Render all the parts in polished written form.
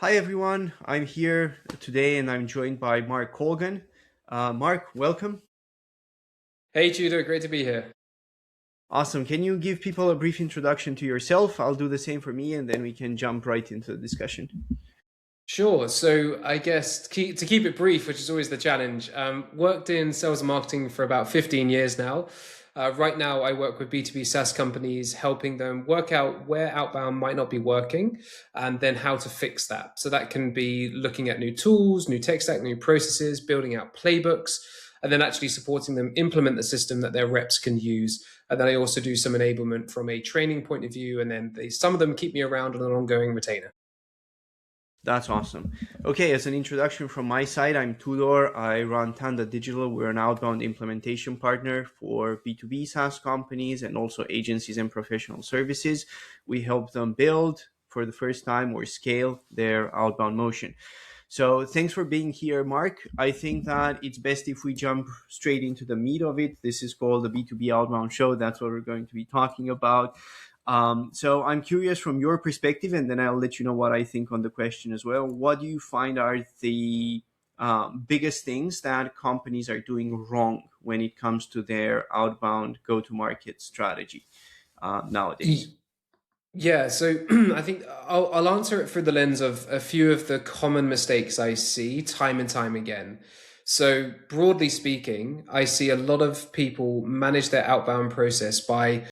Hi everyone, I'm here today and I'm joined by Mark Colgan. Mark, welcome. Hey Tudor, great to be here. Awesome. Can you give people a brief introduction to yourself? I'll do the same for me and then we can jump right into the discussion. Sure. So I guess to keep it brief, which is always the challenge, worked in sales and marketing for about 15 years now. Right now, I work with B2B SaaS companies, helping them work out where outbound might not be working and then how to fix that. So that can be looking at new tools, new tech stack, new processes, building out playbooks, and then actually supporting them implement the system that their reps can use. And then I also do some enablement from a training point of view. And then some of them keep me around on an ongoing retainer. That's awesome. Okay, as an introduction from my side, I'm Tudor. I run Tanda Digital. We're an outbound implementation partner for B2B SaaS companies and also agencies and professional services. We help them build for the first time or scale their outbound motion. So thanks for being here, Mark. I think that it's best if we jump straight into the meat of it. This is called the B2B Outbound Show. That's what we're going to be talking about. So I'm curious from your perspective, and then I'll let you know what I think on the question as well. What do you find are the biggest things that companies are doing wrong when it comes to their outbound go-to-market strategy nowadays? Y- Yeah, so I think I'll answer it through the lens of a few of the common mistakes I see time and time again. So, broadly speaking, I see a lot of people manage their outbound process by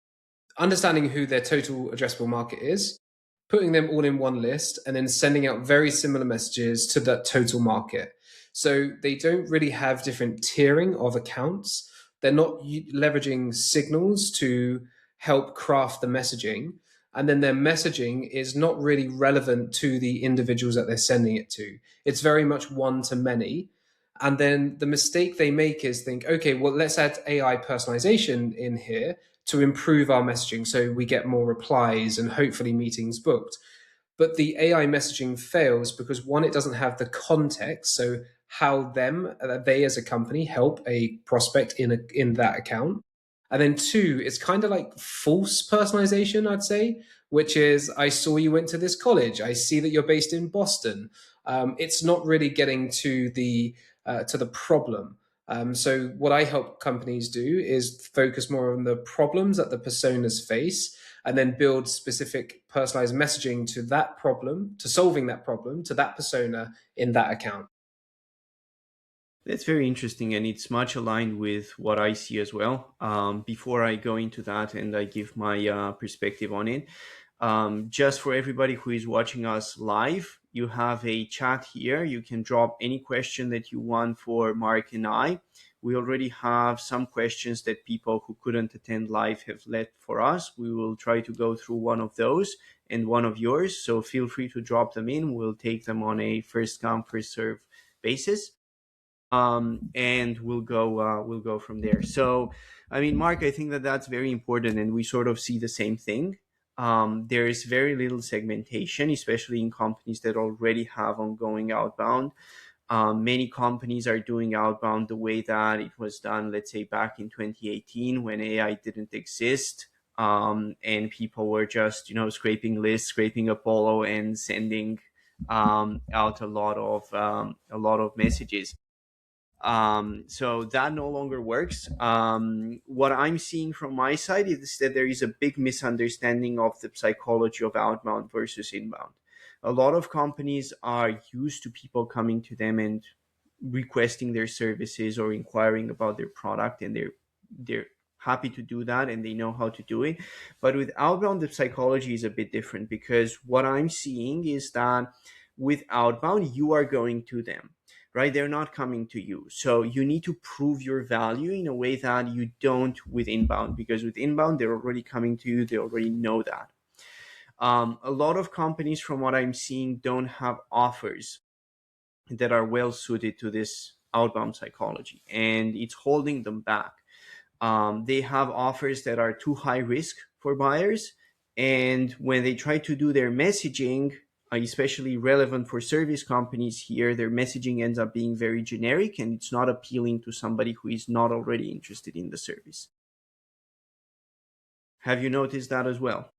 understanding who their total addressable market is, putting them all in one list, and then sending out very similar messages to that total market. So, they don't really have different tiering of accounts. They're not leveraging signals to help craft the messaging, and then their messaging is not really relevant to the individuals that they're sending it to. It's very much one to many. And then the mistake they make is think, okay, well, let's add AI personalization in here to improve our messaging so we get more replies and hopefully meetings booked. But the AI messaging fails because one, it doesn't have the context. So how they as a company help a prospect in that account. And then two, it's kind of like false personalization, I'd say, which is I saw you went to this college. I see that you're based in Boston. It's not really getting to the problem. So what I help companies do is focus more on the problems that the personas face, and then build specific personalized messaging to that problem, to solving that problem, to that persona in that account. That's very interesting, and it's much aligned with what I see as well. Before I go into that and I give my perspective on it, just for everybody who is watching us live, you have a chat here. You can drop any question that you want for Mark and I. We already have some questions that people who couldn't attend live have left for us. We will try to go through one of those and one of yours. So feel free to drop them in. We'll take them on a first come, first serve basis, and we'll go from there. So, I mean, Mark, I think that that's very important, and we sort of see the same thing. There is very little segmentation, especially in companies that already have ongoing outbound. Many companies are doing outbound the way that it was done, let's say back in 2018 when AI didn't exist. And people were just, scraping lists, scraping Apollo, and sending out a lot of messages. So that no longer works. What I'm seeing from my side is that there is a big misunderstanding of the psychology of outbound versus inbound. A lot of companies are used to people coming to them and requesting their services or inquiring about their product, and they're happy to do that and they know how to do it. But with outbound, the psychology is a bit different, because what I'm seeing is that with outbound, you are going to them, right? They're not coming to you. So you need to prove your value in a way that you don't with inbound, because with inbound, they're already coming to you. They already know that. A lot of companies, from what I'm seeing, don't have offers that are well suited to this outbound psychology, and it's holding them back. They have offers that are too high risk for buyers, and when they try to do their messaging, especially relevant for service companies here, their messaging ends up being very generic, and it's not appealing to somebody who is not already interested in the service. Have you noticed that as well?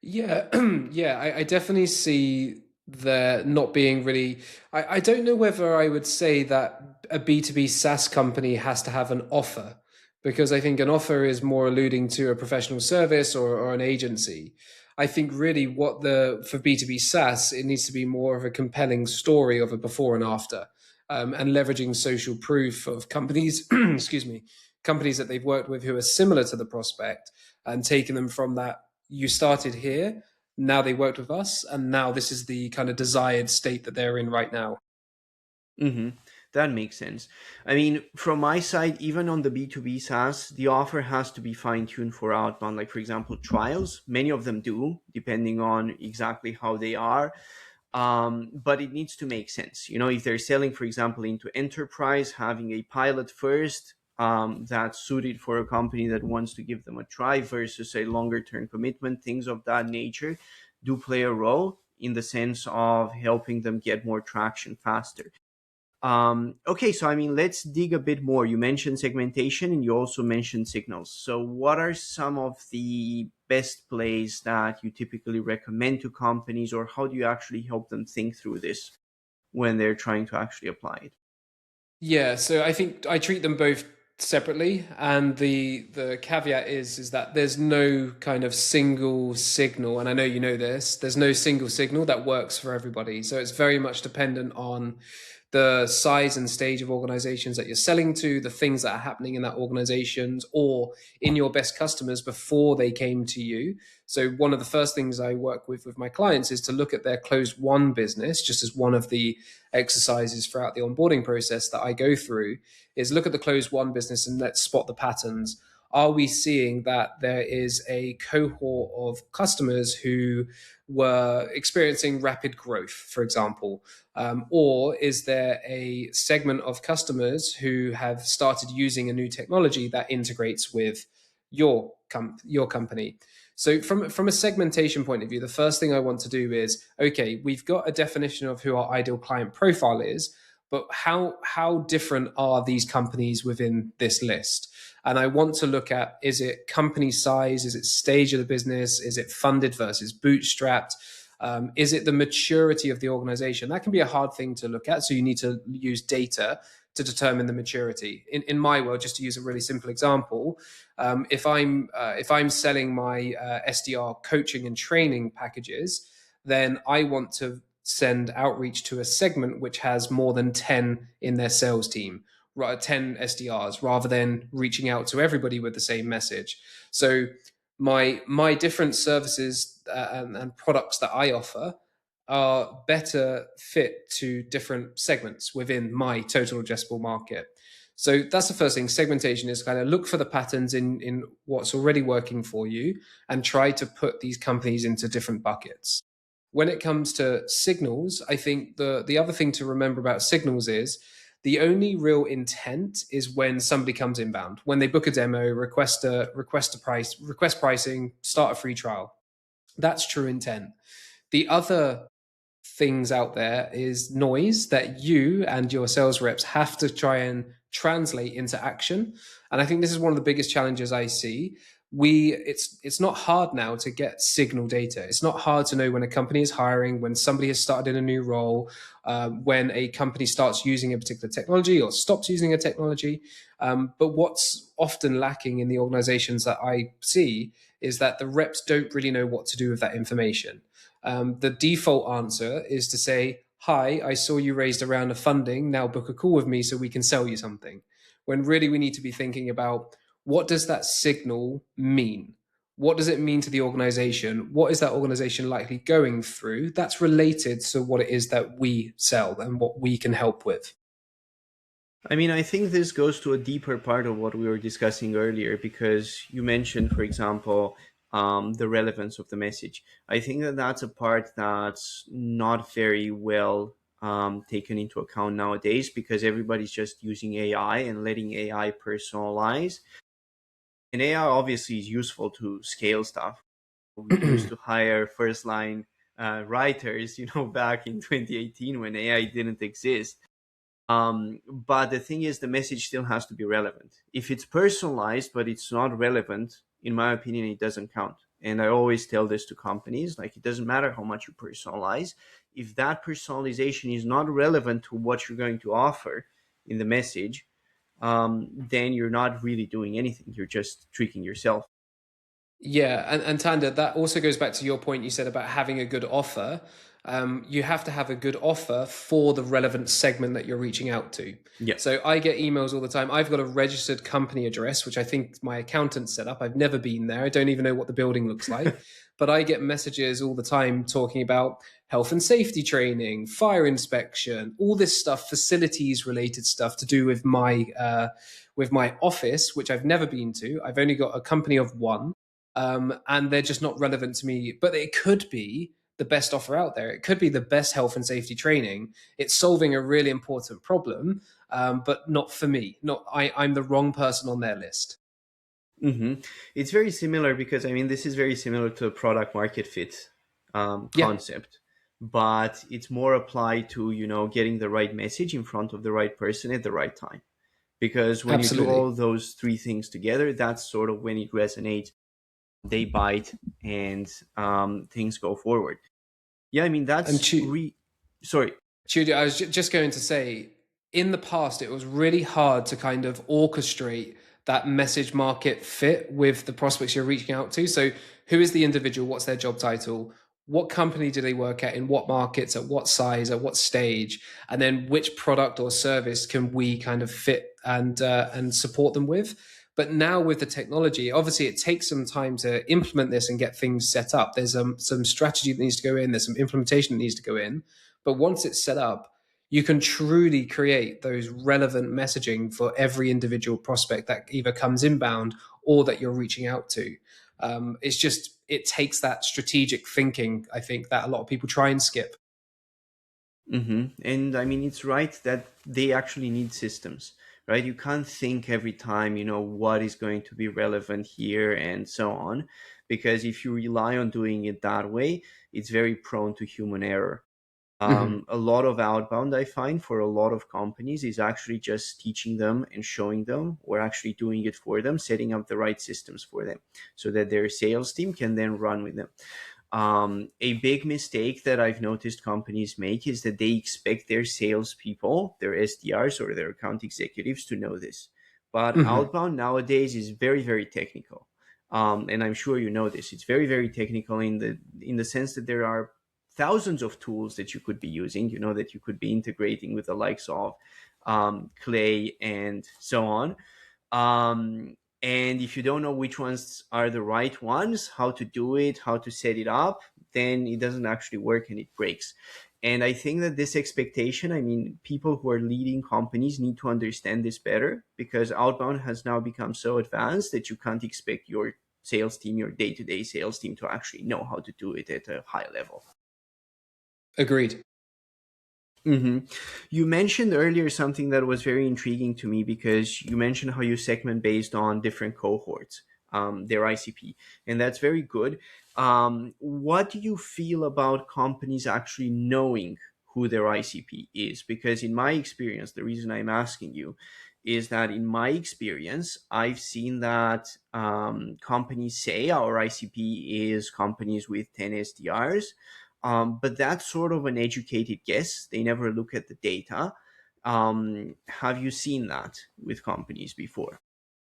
Yeah, yeah, I definitely see there not being really, I don't know whether I would say that a B2B SaaS company has to have an offer, because I think an offer is more alluding to a professional service or an agency. I think really for B2B SaaS, it needs to be more of a compelling story of a before and after, and leveraging social proof of companies, excuse me, companies that they've worked with who are similar to the prospect, and taking them from that, you started here, now they worked with us, and now this is the kind of desired state that they're in right now. Mm-hmm. That makes sense. I mean, from my side, even on the B2B SaaS, the offer has to be fine tuned for outbound. Like, for example, trials, many of them do, depending on exactly how they are. But it needs to make sense. You know, if they're selling, for example, into enterprise, having a pilot first that's suited for a company that wants to give them a try versus a longer term commitment, things of that nature do play a role in the sense of helping them get more traction faster. Okay, so I mean, let's dig a bit more. You mentioned segmentation and you also mentioned signals. So, what are some of the best plays that you typically recommend to companies, or how do you actually help them think through this when they're trying to actually apply it? Yeah, so I think I treat them both separately, and the caveat is that there's no kind of single signal, and I know you know this. There's no single signal that works for everybody, so it's very much dependent on the size and stage of organizations that you're selling to, the things that are happening in that organizations or in your best customers before they came to you. So one of the first things I work with my clients is to look at their closed won business, just as one of the exercises throughout the onboarding process that I go through, is look at the closed won business and let's spot the patterns. Are we seeing that there is a cohort of customers who were experiencing rapid growth, for example? Or is there a segment of customers who have started using a new technology that integrates with your company? So from a segmentation point of view, the first thing I want to do is, okay, we've got a definition of who our ideal client profile is, but how different are these companies within this list? And I want to look at, is it company size? Is it stage of the business? Is it funded versus bootstrapped? Is it the maturity of the organization? That can be a hard thing to look at. So you need to use data to determine the maturity. In my world, just to use a really simple example, if I'm selling my SDR coaching and training packages, then I want to send outreach to a segment which has more than 10 in their sales team, 10 SDRs, rather than reaching out to everybody with the same message. So my different services and products that I offer are better fit to different segments within my total addressable market. So that's the first thing. Segmentation is kind of look for the patterns in what's already working for you and try to put these companies into different buckets. When it comes to signals, I think the other thing to remember about signals is the only real intent is when somebody comes inbound, when they book a demo, request pricing, start a free trial. That's true intent. The other things out there is noise that you and your sales reps have to try and translate into action. And I think this is one of the biggest challenges I see. It's not hard now to get signal data. It's not hard to know when a company is hiring, when somebody has started in a new role, when a company starts using a particular technology or stops using a technology. But what's often lacking in the organizations that I see is that the reps don't really know what to do with that information. The default answer is to say, "Hi, I saw you raised a round of funding. Now book a call with me so we can sell you something." When really we need to be thinking about, what does that signal mean? What does it mean to the organization? What is that organization likely going through that's related to what it is that we sell and what we can help with? I mean, I think this goes to a deeper part of what we were discussing earlier because you mentioned, for example, the relevance of the message. I think that that's a part that's not very well taken into account nowadays because everybody's just using AI and letting AI personalize. And AI obviously is useful to scale stuff. We used to hire first line writers, back in 2018 when AI didn't exist. But the thing is, the message still has to be relevant. If it's personalized but it's not relevant, in my opinion, it doesn't count. And I always tell this to companies, like, it doesn't matter how much you personalize. If that personalization is not relevant to what you're going to offer in the message, then you're not really doing anything. You're just tricking yourself. Yeah, and Tanda, that also goes back to your point you said about having a good offer. You have to have a good offer for the relevant segment that you're reaching out to. Yeah. So I get emails all the time. I've got a registered company address, which I think my accountant set up. I've never been there. I don't even know what the building looks like. But I get messages all the time talking about health and safety training, fire inspection, all this stuff, facilities related stuff to do with my office, which I've never been to. I've only got a company of one, and they're just not relevant to me. But it could be the best offer out there. It could be the best health and safety training. It's solving a really important problem, but not for me. Not I'm the wrong person on their list. hmm It's very similar because, I mean, this is very similar to a product market fit Yeah, concept, but it's more applied to, getting the right message in front of the right person at the right time. Because when you do absolutely. all those three things together, that's sort of when it resonates, they bite, and things go forward. Yeah, I mean, And sorry. Judy, I was just going to say, in the past, it was really hard to kind of orchestrate that message market fit with the prospects you're reaching out to. So, who is the individual? What's their job title? What company do they work at? In what markets? At what size? At what stage? And then, which product or service can we kind of fit and support them with? But now with the technology, obviously, it takes some time to implement this and get things set up. There's some strategy that needs to go in. There's some implementation that needs to go in, but once it's set up, you can truly create those relevant messaging for every individual prospect that either comes inbound or that you're reaching out to. It's just, it takes that strategic thinking, I think, that a lot of people try and skip. And I mean, it's right that they actually need systems, right? You can't think every time, what is going to be relevant here and so on, because if you rely on doing it that way, it's very prone to human error. Hmm. A lot of outbound, I find, for a lot of companies is actually just teaching them and showing them, or actually doing it for them, setting up the right systems for them so that their sales team can then run with them. A big mistake that I've noticed companies make is that they expect their salespeople, their SDRs or their account executives, to know this. But Hmm. outbound nowadays is very, very technical. And I'm sure you know this. It's very, very technical in the sense that there are thousands of tools that you could be using, that you could be integrating with the likes of Clay and so on. And if you don't know which ones are the right ones, how to do it, how to set it up, then it doesn't actually work and it breaks. And I think that this expectation, I mean, people who are leading companies need to understand this better, because outbound has now become so advanced that you can't expect your sales team, your day to day sales team, to actually know how to do it at a high level. Agreed. hmm You mentioned earlier something that was very intriguing to me, because you mentioned how you segment based on different cohorts, their ICP, and that's very good. What do you feel about companies actually knowing who their ICP is? Because in my experience, the reason I'm asking you is that in my experience, I've seen that companies say our ICP is companies with 10 SDRs, but that's sort of an educated guess. They never look at the data. Have you seen that with companies before?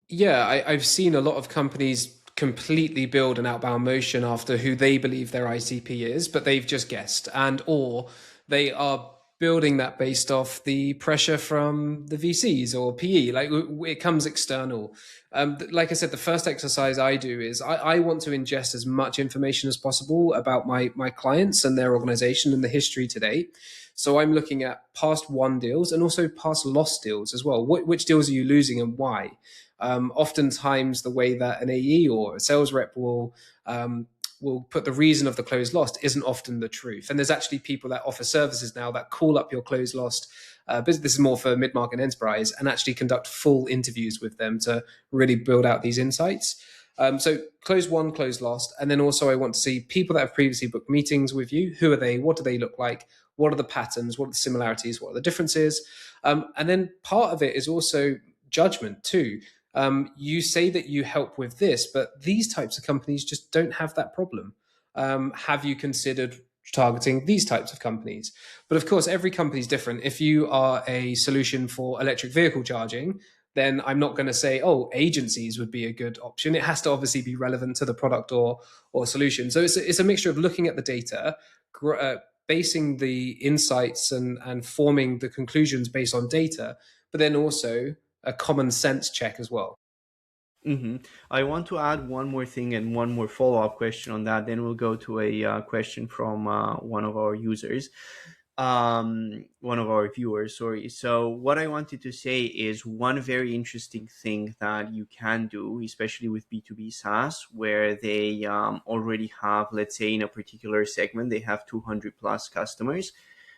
Yeah, I've seen a lot of companies completely build an outbound motion after who they believe their ICP is, but they've just guessed, and or they are building that based off the pressure from the VCs or PE. Like it comes external. Like I said, the first exercise I do is I want to ingest as much information as possible about my clients and their organization and the history to date. So I'm looking at past won deals and also past lost deals as well. Which deals are you losing and why? Oftentimes, the way that an AE or a sales rep will put the reason of the close lost isn't often the truth. And there's actually people that offer services now that call up your close lost business. This is more for mid-market enterprise, and actually conduct full interviews with them to really build out these insights. So close won, close lost. And then also I want to see people that have previously booked meetings with you. Who are they? What do they look like? What are the patterns? What are the similarities? What are the differences? And then part of it is also judgment too. You say that you help with this, but these types of companies just don't have that problem. Have you considered targeting these types of companies? But of course, every company is different. If you are a solution for electric vehicle charging, then I'm not going to say, oh, agencies would be a good option. It has to obviously be relevant to the product or solution. So it's a mixture of looking at the data, basing the insights and forming the conclusions based on data, but then also a common sense check as well. Hmm. I want to add one more thing and one more follow-up question on that. Then we'll go to a question from one of our users, one of our viewers. Sorry. So what I wanted to say is one very interesting thing that you can do, especially with B2B SaaS, where they already have, let's say, in a particular segment, they have 200 plus customers.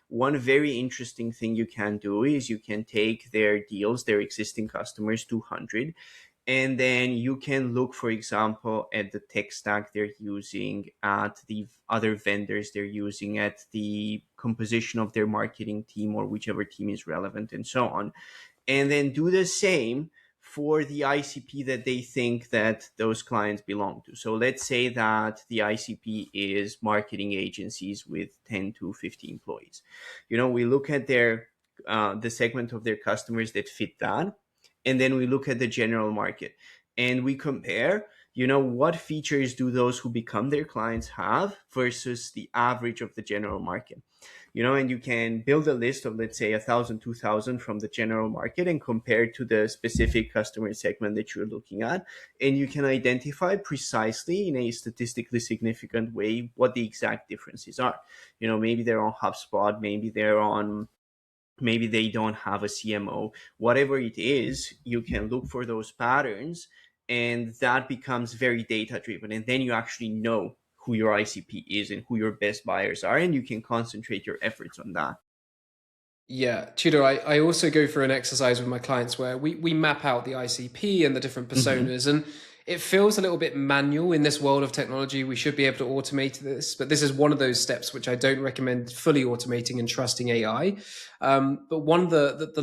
One very interesting thing you can do is you can take their deals, their existing customers, 200, and then you can look, for example, at the tech stack they're using, at the other vendors they're using, at the composition of their marketing team or whichever team is relevant, and so on, and then do the same for the ICP that they think that those clients belong to. So let's say that the ICP is marketing agencies with 10 to 50 employees. We look at their the segment of their customers that fit that, and then we look at the general market and we compare, what features do those who become their clients have versus the average of the general market. And you can build a list of, let's say, 1,000, 2,000 from the general market and compare to the specific customer segment that you're looking at. And you can identify precisely in a statistically significant way what the exact differences are. Maybe they're on HubSpot, maybe they don't have a CMO, whatever it is, you can look for those patterns, and that becomes very data driven. And then you actually know who your ICP is and who your best buyers are, and you can concentrate your efforts on that. Yeah, Tudor, I also go through an exercise with my clients where we map out the ICP and the different Hmm. personas, and it feels a little bit manual in this world of technology. We should be able to automate this, but this is one of those steps which I don't recommend fully automating and trusting AI. But one of the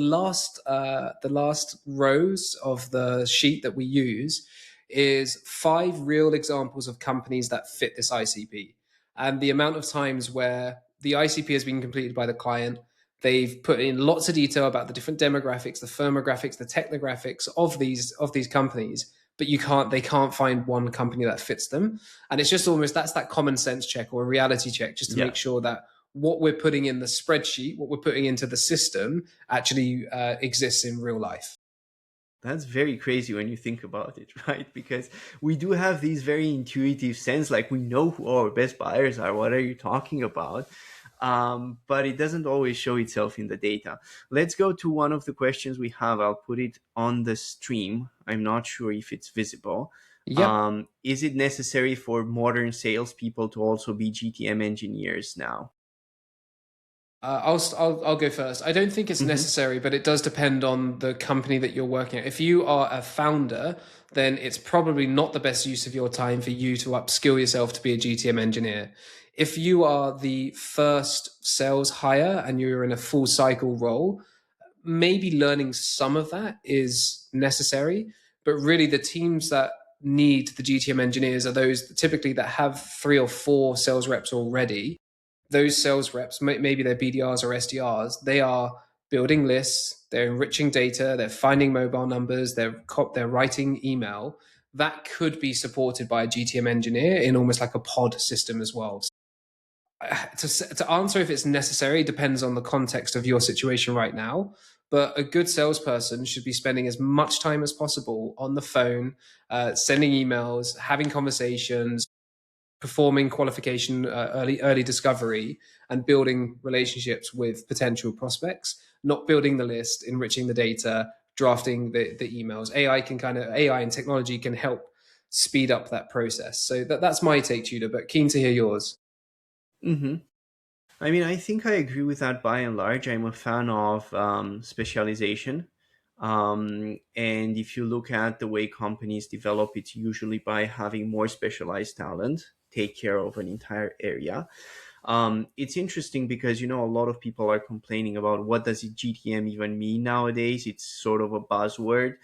last rows of the sheet that we use is 5 real examples of companies that fit this ICP, and the amount of times where the ICP has been completed by the client. They've put in lots of detail about the different demographics, the firmographics, the technographics of these companies, but they can't find one company that fits them. And it's just almost that's that common sense check or a reality check, just to make Yeah, sure that what we're putting in the spreadsheet, what we're putting into the system, actually exists in real life. that's very crazy when you think about it, right? Because we do have these very intuitive sense, like we know who our best buyers are. What are you talking about? But it doesn't always show itself in the data. Let's go to one of the questions we have. I'll put it on the stream. I'm not sure if it's visible. Yep. Is it necessary for modern salespeople to also be GTM engineers now? I'll go first. I don't think it's Hmm. necessary, but it does depend on the company that you're working at. If you are a founder, then it's probably not the best use of your time for you to upskill yourself to be a GTM engineer. If you are the first sales hire and you're in a full cycle role, maybe learning some of that is necessary. But really, the teams that need the GTM engineers are those typically that have 3 or 4 sales reps already. Those sales reps, maybe they're BDRs or SDRs, they are building lists, they're enriching data, they're finding mobile numbers, they're writing email. That could be supported by a GTM engineer in almost like a pod system as well. To answer if it's necessary depends on the context of your situation right now. But a good salesperson should be spending as much time as possible on the phone, sending emails, having conversations, performing qualification, early discovery, and building relationships with potential prospects. Not building the list, enriching the data, drafting the emails. AI and technology can help speed up that process. So that's my take, Tudor. But keen to hear yours. Hmm. I mean, I think I agree with that by and large. I'm a fan of specialization. And if you look at the way companies develop, it's usually by having more specialized talent take care of an entire area. It's interesting because, a lot of people are complaining about what does GTM even mean nowadays. It's sort of a buzzword.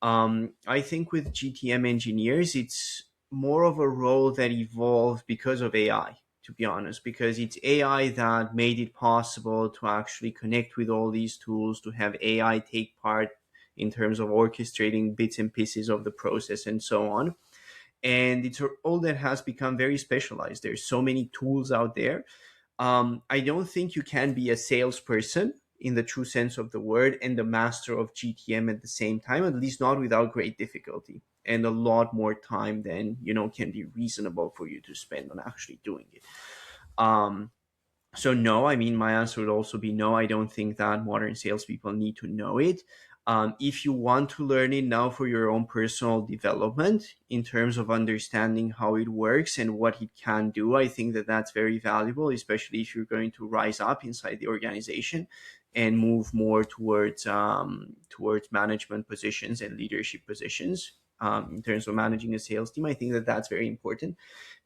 I think with GTM engineers, it's more of a role that evolved because of AI, to be honest, because it's AI that made it possible to actually connect with all these tools, to have AI take part in terms of orchestrating bits and pieces of the process and so on. And it's all that has become very specialized. There's so many tools out there. I don't think you can be a salesperson in the true sense of the word and the master of GTM at the same time, at least not without great difficulty and a lot more time than can be reasonable for you to spend on actually doing it. Um, so no, I mean, my answer would also be no. I don't think that modern salespeople need to know it. If you want to learn it now for your own personal development in terms of understanding how it works and what it can do, I think that that's very valuable, especially if you're going to rise up inside the organization and move more towards management positions and leadership positions. In terms of managing a sales team, I think that that's very important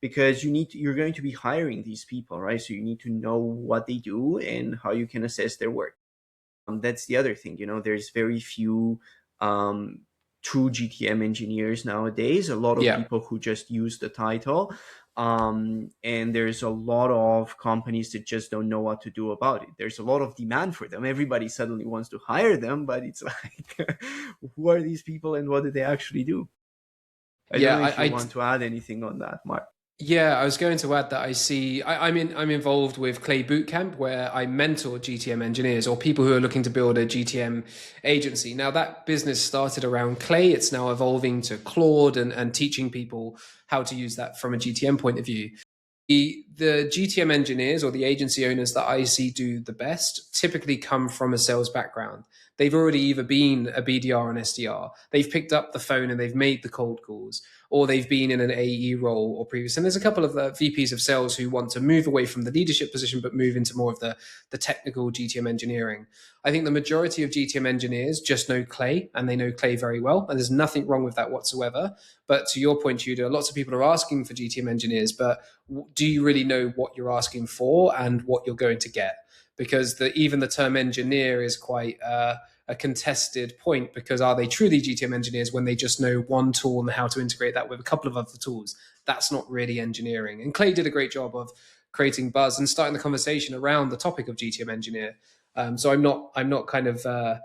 because you're going to be hiring these people, right? So you need to know what they do and how you can assess their work. That's the other thing. There's very few um, true GTM engineers nowadays. A lot of Yeah. people who just use the title. And there's a lot of companies that just don't know what to do about it. There's a lot of demand for them. Everybody suddenly wants to hire them, but it's like, who are these people and what do they actually do? I don't Yeah, know if you I want to add anything on that, Mark. Yeah, I was going to add that I'm involved with Clay Bootcamp where I mentor GTM engineers or people who are looking to build a GTM agency. Now that business started around Clay, it's now evolving to Claude and teaching people how to use that from a GTM point of view. The GTM engineers or the agency owners that I see do the best typically come from a sales background. They've already either been a BDR and SDR, they've picked up the phone and they've made the cold calls, or they've been in an AE role or previous. And there's a couple of VPs of sales who want to move away from the leadership position but move into more of the technical GTM engineering. I think the majority of GTM engineers just know Clay and they know Clay very well. And there's nothing wrong with that whatsoever. But to your point, Tudor, lots of people are asking for GTM engineers, but do you really know what you're asking for and what you're going to get? Because even the term engineer is quite a contested point because are they truly GTM engineers when they just know one tool and how to integrate that with a couple of other tools? That's not really engineering. And Clay did a great job of creating buzz and starting the conversation around the topic of GTM engineer. So I'm not kind of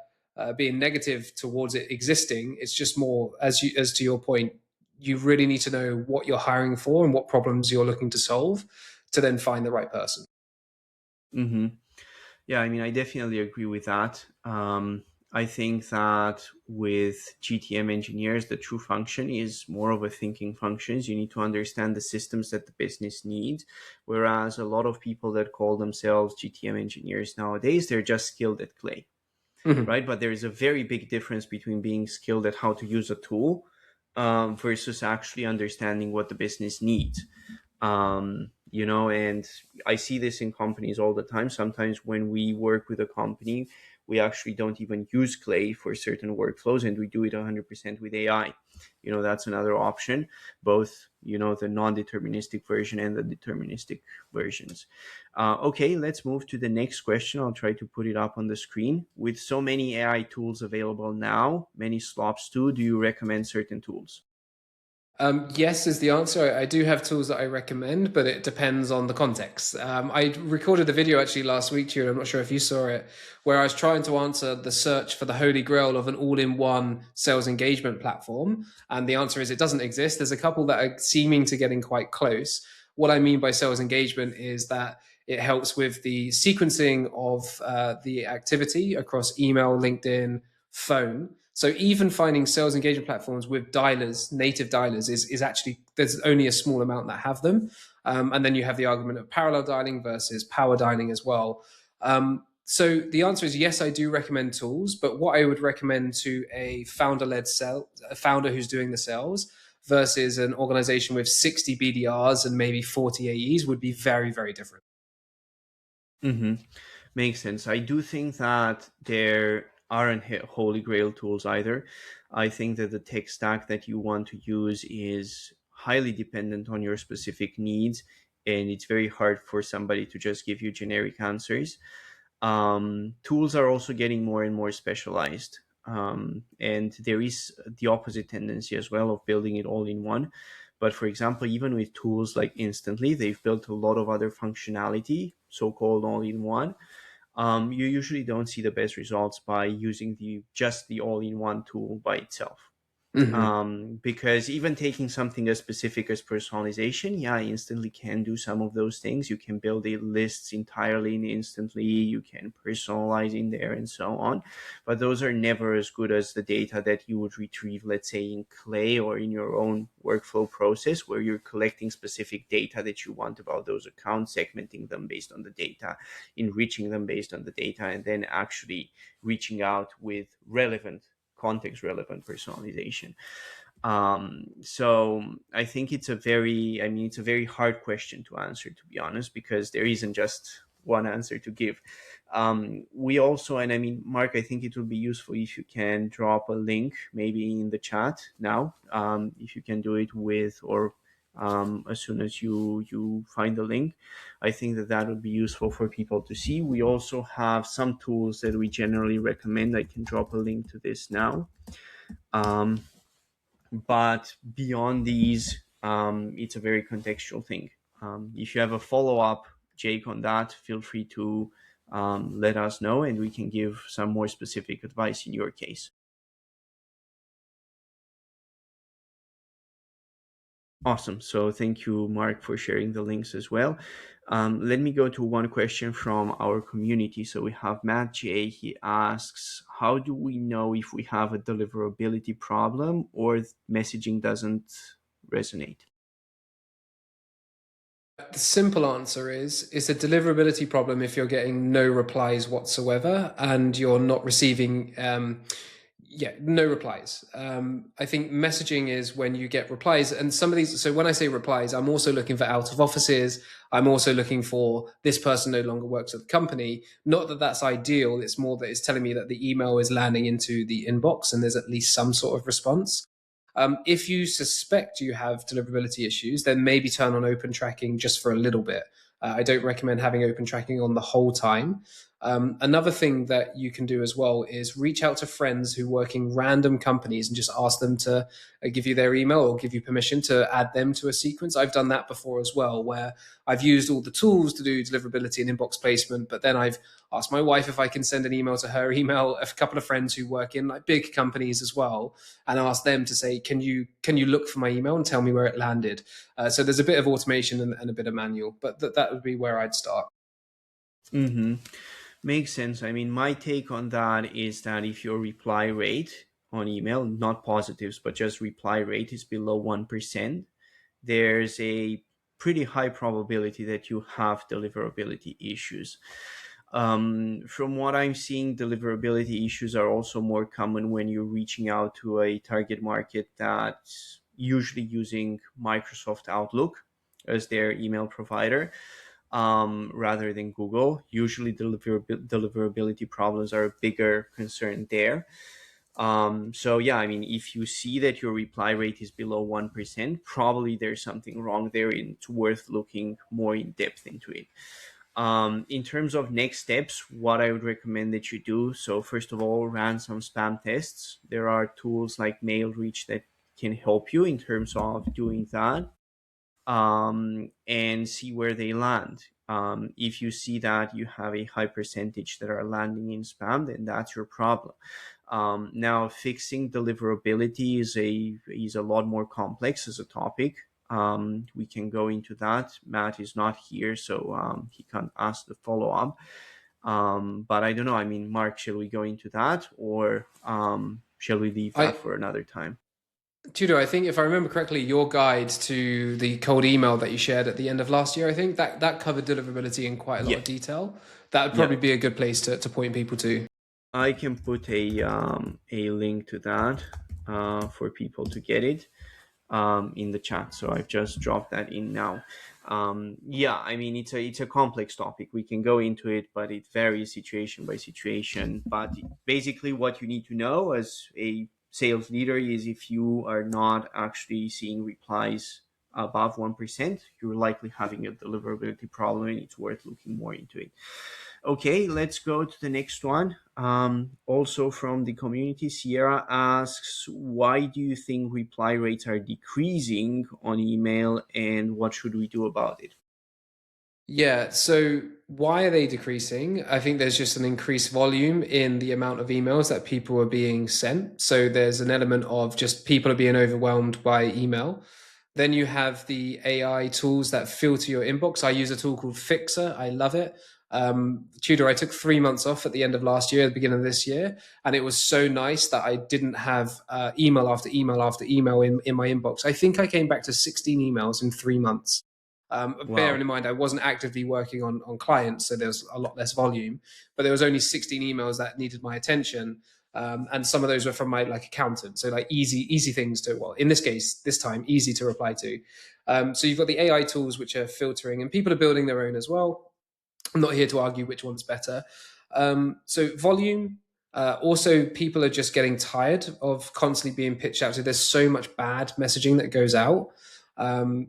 being negative towards it existing. It's just more as to your point, you really need to know what you're hiring for and what problems you're looking to solve to then find the right person. Mm-hmm. Yeah, I mean, I definitely agree with that. I think that with GTM engineers, the true function is more of a thinking functions. You need to understand the systems that the business needs. Whereas a lot of people that call themselves GTM engineers nowadays, they're just skilled at Clay, Mm-hmm. right? But there is a very big difference between being skilled at how to use a tool versus actually understanding what the business needs. And I see this in companies all the time. Sometimes when we work with a company, we actually don't even use Clay for certain workflows and we do it 100% with AI. That's another option, both the non-deterministic version and the deterministic versions. Okay, let's move to the next question. I'll try to put it up on the screen. With so many AI tools available now, many slops too, do you recommend certain tools? Yes, is the answer. I do have tools that I recommend, but it depends on the context. I recorded a video actually last week, Tude, I'm not sure if you saw it, where I was trying to answer the search for the holy grail of an all-in-one sales engagement platform. And the answer is it doesn't exist. There's a couple that are seeming to getting quite close. What I mean by sales engagement is that it helps with the sequencing of the activity across email, LinkedIn, phone. So even finding sales engagement platforms with dialers, native dialers, is actually there's only a small amount that have them. And then you have the argument of parallel dialing versus power dialing as well. So the answer is yes, I do recommend tools, but what I would recommend to a founder-led sell, a founder who's doing the sales versus an organization with 60 BDRs and maybe 40 AEs would be very, very different. Mm-hmm. Makes sense. I do think that there aren't holy grail tools either. I think that the tech stack that you want to use is highly dependent on your specific needs, and it's very hard for somebody to just give you generic answers. Tools are also getting more and more specialized. And there is the opposite tendency as well of building it all in one. But for example, even with tools like Instantly, they've built a lot of other functionality, so-called all-in-one. You usually don't see the best results by using the all-in-one tool by itself. Hmm. Because even taking something as specific as personalization, yeah, Instantly can do some of those things. You can build a lists entirely in Instantly, you can personalize in there and so on. But those are never as good as the data that you would retrieve, let's say, in Clay or in your own workflow process, where you're collecting specific data that you want about those accounts, segmenting them based on the data, enriching them based on the data, and then actually reaching out with context relevant personalization. So I think it's a very hard question to answer, to be honest, because there isn't just one answer to give. We also, and I mean, Mark, I think it would be useful if you can drop a link maybe in the chat now, if you can do it with, or as soon as you find the link. I think that would be useful for people to see. We also have some tools that we generally recommend. I can drop a link to this now. Um, but beyond these, it's a very contextual thing. If you have a follow up, Jake, on that, feel free to let us know, and we can give some more specific advice in your case. Awesome. So thank you, Mark, for sharing the links as well. Let me go to one question from our community. So we have Matt J. He asks, how do we know if we have a deliverability problem or messaging doesn't resonate? The simple answer is it's a deliverability problem if you're getting no replies whatsoever and you're not receiving no replies. I think messaging is when you get replies, and some of these. So when I say replies, I'm also looking for out of offices. I'm also looking for this person no longer works at the company. Not that that's ideal. It's more that it's telling me that the email is landing into the inbox and there's at least some sort of response. If you suspect you have deliverability issues, then maybe turn on open tracking just for a little bit. I don't recommend having open tracking on the whole time. Another thing that you can do as well is reach out to friends who work in random companies and just ask them to give you their email or give you permission to add them to a sequence. I've done that before as well, where I've used all the tools to do deliverability and inbox placement, but then I've asked my wife if I can send an email to her email, a couple of friends who work in like big companies as well, and ask them to say, can you look for my email and tell me where it landed? So there's a bit of automation and a bit of manual, but that would be where I'd start. Mm-hmm. Makes sense. I mean, my take on that is that if your reply rate on email, not positives, but just reply rate is below 1%, there's a pretty high probability that you have deliverability issues. From what I'm seeing, deliverability issues are also more common when you're reaching out to a target market that's usually using Microsoft Outlook as their email provider, rather than Google. Usually, deliverability problems are a bigger concern there. So yeah, I mean, if you see that your reply rate is below 1%, probably there's something wrong there, and it's worth looking more in depth into it. In terms of next steps, what I would recommend that you do, so first of all, run some spam tests. There are tools like MailReach that can help you in terms of doing that, and see where they land. If you see that you have a high percentage that are landing in spam, then that's your problem. Now, fixing deliverability is a lot more complex as a topic. We can go into that. Matt is not here, so he can't ask the follow up. But I don't know. I mean, Mark, shall we go into that, or shall we leave that I for another time? Tudor, I think if I remember correctly, your guide to the cold email that you shared at the end of last year, I think that covered deliverability in quite a lot Yeah, of detail. That would yeah. probably be a good place to point people to. I can put a link to that for people to get it in the chat. So I've just dropped that in now. Yeah, I mean, it's a complex topic. We can go into it, but it varies situation by situation. But basically, what you need to know as a sales leader is if you are not actually seeing replies above 1%, you're likely having a deliverability problem, and it's worth looking more into it. Okay, let's go to the next one. Also from the community, Sierra asks, why do you think reply rates are decreasing on email and what should we do about it? Yeah, so why are they decreasing? I think there's just an increased volume in the amount of emails that people are being sent. So there's an element of just people are being overwhelmed by email. Then you have the AI tools that filter your inbox. I use a tool called Fixer. I love it. Tudor, I took 3 months off at the end of last year, at the beginning of this year, and it was so nice that I didn't have email after email after email in my inbox. I think I came back to 16 emails in 3 months. Bearing Wow. in mind, I wasn't actively working on clients, so there was a lot less volume, but there was only 16 emails that needed my attention. And some of those were from my like accountant, so like easy things to, well, in this case, this time, easy to reply to. So you've got the AI tools which are filtering, and people are building their own as well. I'm not here to argue which one's better. So volume. Also, people are just getting tired of constantly being pitched out. So there's so much bad messaging that goes out.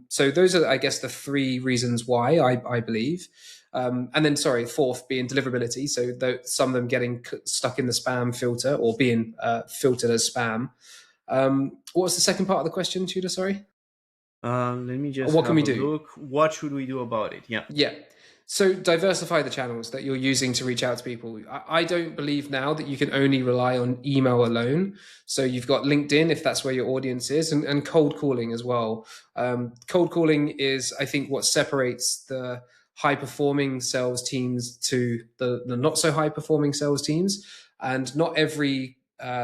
So those are, I guess, the three reasons why I believe. And then, sorry, fourth being deliverability. So some of them getting stuck in the spam filter or being filtered as spam. What was the second part of the question, Tudor? Sorry. Let me just What can have we a do? look. What should we do about it? Yeah. Yeah. So diversify the channels that you're using to reach out to people. I don't believe now that you can only rely on email alone. So you've got LinkedIn, if that's where your audience is, and cold calling as well. Cold calling is, I think, what separates the high performing sales teams to the not so high performing sales teams. And not every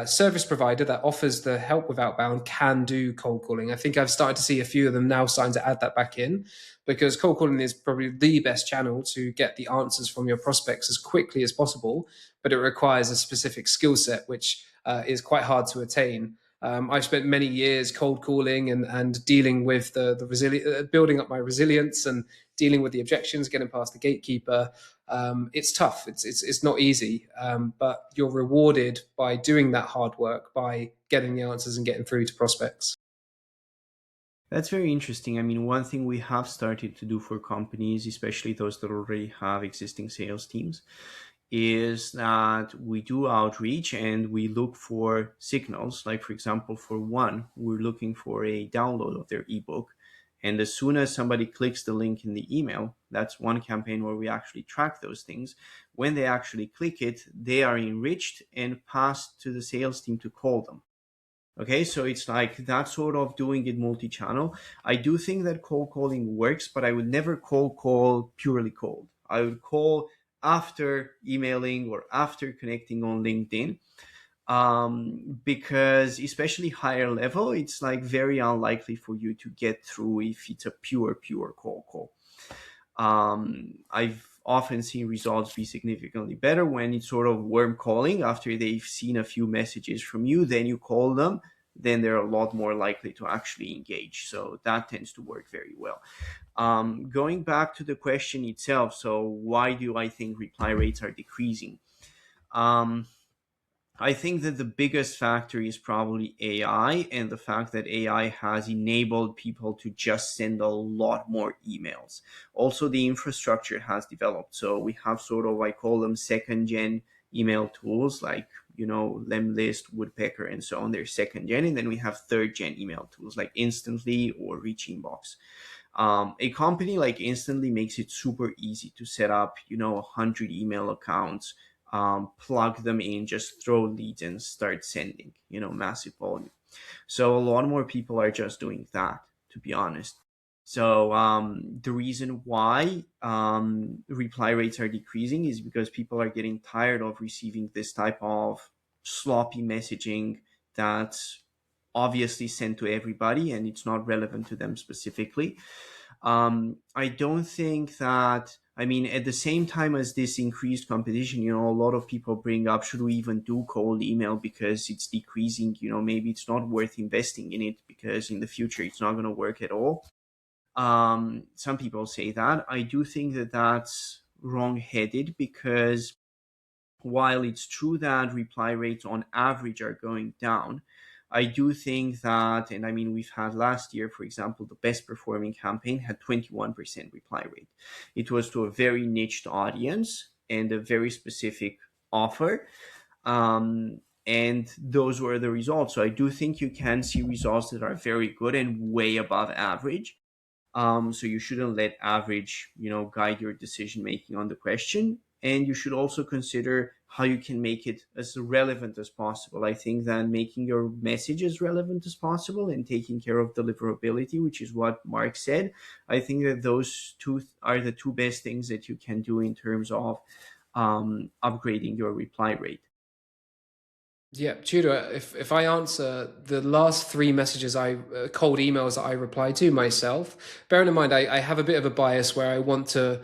service provider that offers the help with outbound can do cold calling. I think I've started to see a few of them now starting to add that back in, because cold calling is probably the best channel to get the answers from your prospects as quickly as possible, but it requires a specific skill set, which is quite hard to attain. I've spent many years cold calling and dealing with building up my resilience and dealing with the objections, getting past the gatekeeper. It's tough. It's not easy, but you're rewarded by doing that hard work, by getting the answers and getting through to prospects. That's very interesting. I mean, one thing we have started to do for companies, especially those that already have existing sales teams, is that we do outreach and we look for signals. Like, for example, for one, we're looking for a download of their ebook. And as soon as somebody clicks the link in the email, that's one campaign where we actually track those things. When they actually click it, they are enriched and passed to the sales team to call them. Okay, so it's like that sort of doing it multi-channel. I do think that cold calling works, but I would never cold call purely cold. I would call after emailing or after connecting on LinkedIn, because especially higher level, it's like very unlikely for you to get through if it's a pure cold call. I've often seen results be significantly better when it's sort of warm calling after they've seen a few messages from you, then you call them, then they're a lot more likely to actually engage. So that tends to work very well. Going back to the question itself, so why do I think reply rates are decreasing? Um, I think that the biggest factor is probably AI and the fact that AI has enabled people to just send a lot more emails. Also, the infrastructure has developed. So we have sort of, I call them second gen email tools like, Lemlist, Woodpecker, and so on. They're second gen. And then we have third gen email tools like Instantly or Reach Inbox. A company like Instantly makes it super easy to set up, 100 email accounts, plug them in, just throw leads and start sending, massive volume. So a lot more people are just doing that, to be honest. So the reason why reply rates are decreasing is because people are getting tired of receiving this type of sloppy messaging that's obviously sent to everybody and it's not relevant to them specifically. I don't think that, I mean, at the same time as this increased competition, a lot of people bring up, should we even do cold email because it's decreasing? Maybe it's not worth investing in it because in the future it's not going to work at all. Some people say that. I do think that that's wrong-headed because while it's true that reply rates on average are going down, I do think that, and I mean, we've had last year, for example, the best performing campaign had 21% reply rate. It was to a very niched audience. and a very specific offer. And those were the results. So I do think you can see results that are very good and way above average. So you shouldn't let average, guide your decision making on the question. And you should also consider how you can make it as relevant as possible. I think that making your message as relevant as possible and taking care of deliverability, which is what Mark said, I think that those two are the two best things that you can do in terms of upgrading your reply rate. Yeah, Tudor, if I answer the last three messages, cold emails that I replied to myself, bearing in mind I have a bit of a bias where I want to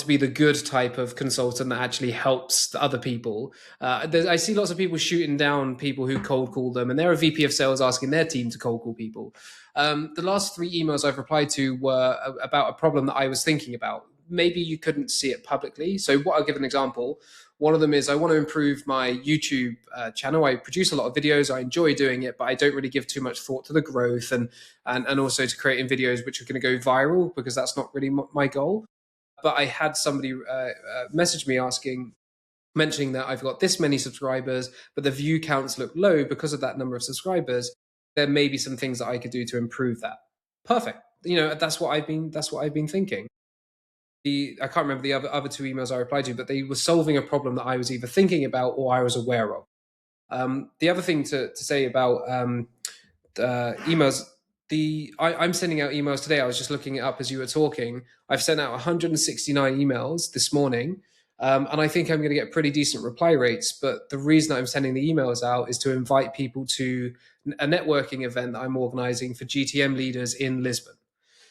be the good type of consultant that actually helps the other people. I see lots of people shooting down people who cold call them, and they're a VP of sales asking their team to cold call people. The last three emails I've replied to were about a problem that I was thinking about. Maybe you couldn't see it publicly. So what I'll give an example. One of them is I want to improve my YouTube channel. I produce a lot of videos. I enjoy doing it, but I don't really give too much thought to the growth and also to creating videos which are going to go viral, because that's not really my goal. But I had somebody message me mentioning that I've got this many subscribers, but the view counts look low because of that number of subscribers. There may be some things that I could do to improve that. Perfect. That's what I've been thinking. I can't remember the other two emails I replied to, but they were solving a problem that I was either thinking about or I was aware of. The other thing to say about emails, I'm sending out emails today. I was just looking it up as you were talking. I've sent out 169 emails this morning, and I think I'm going to get pretty decent reply rates. But the reason I'm sending the emails out is to invite people to a networking event that I'm organizing for GTM leaders in Lisbon.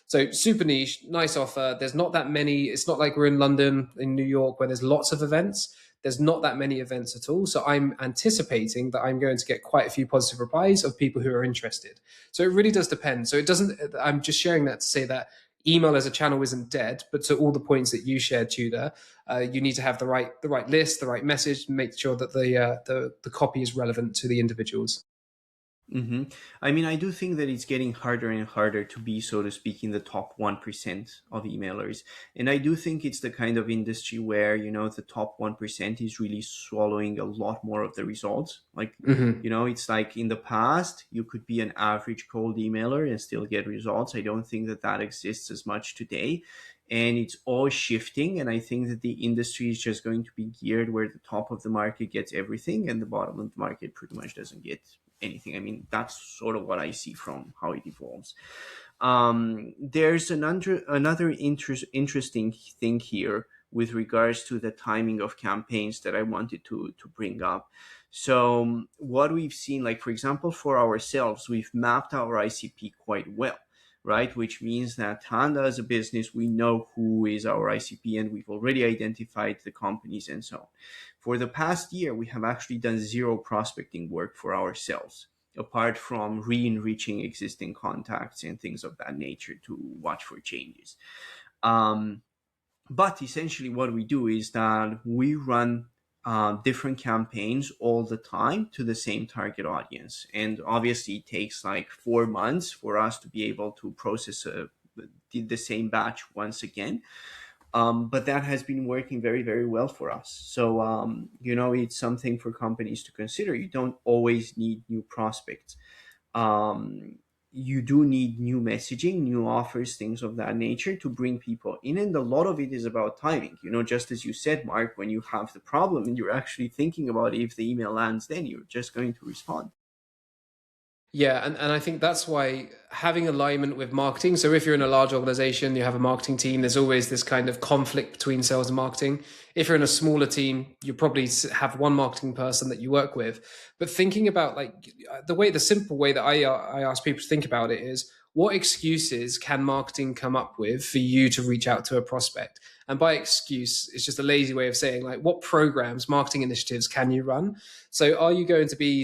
So super niche, nice offer. There's not that many. It's not like we're in London, in New York, where there's lots of events. There's not that many events at all. So I'm anticipating that I'm going to get quite a few positive replies of people who are interested. So it really does depend. So it doesn't, I'm just sharing that to say that email as a channel isn't dead, but to all the points that you shared, Tudor, you need to have the right list, the right message, make sure that the copy is relevant to the individuals. hmm I mean, I do think that it's getting harder and harder to be, so to speak, in the top 1% of emailers. And I do think it's the kind of industry where, the top 1% is really swallowing a lot more of the results. Like, Mm-hmm. it's like in the past, you could be an average cold emailer and still get results. I don't think that that exists as much today. And it's all shifting. And I think that the industry is just going to be geared where the top of the market gets everything and the bottom of the market pretty much doesn't get anything. I mean, that's sort of what I see from how it evolves. There's another interesting thing here with regards to the timing of campaigns that I wanted to bring up. So what we've seen, like for example, for ourselves, we've mapped our ICP quite well, right? Which means that Tanda as a business, we know who is our ICP and we've already identified the companies and so on. For the past year, we have actually done zero prospecting work for ourselves, apart from re-enriching existing contacts and things of that nature to watch for changes. But essentially what we do is that we run different campaigns all the time to the same target audience. And obviously it takes like 4 months for us to be able to process the same batch once again. But that has been working very, very well for us. So, it's something for companies to consider. You don't always need new prospects. You do need new messaging, new offers, things of that nature to bring people in. And a lot of it is about timing. Just as you said, Mark, when you have the problem and you're actually thinking about if the email lands, then you're just going to respond. Yeah, and I think that's why having alignment with marketing. So if you're in a large organization, you have a marketing team, there's always this kind of conflict between sales and marketing. If you're in a smaller team, you probably have one marketing person that you work with. But thinking about like the simple way that I ask people to think about it is, what excuses can marketing come up with for you to reach out to a prospect? And by excuse, it's just a lazy way of saying like, what programs, marketing initiatives can you run? So are you going to be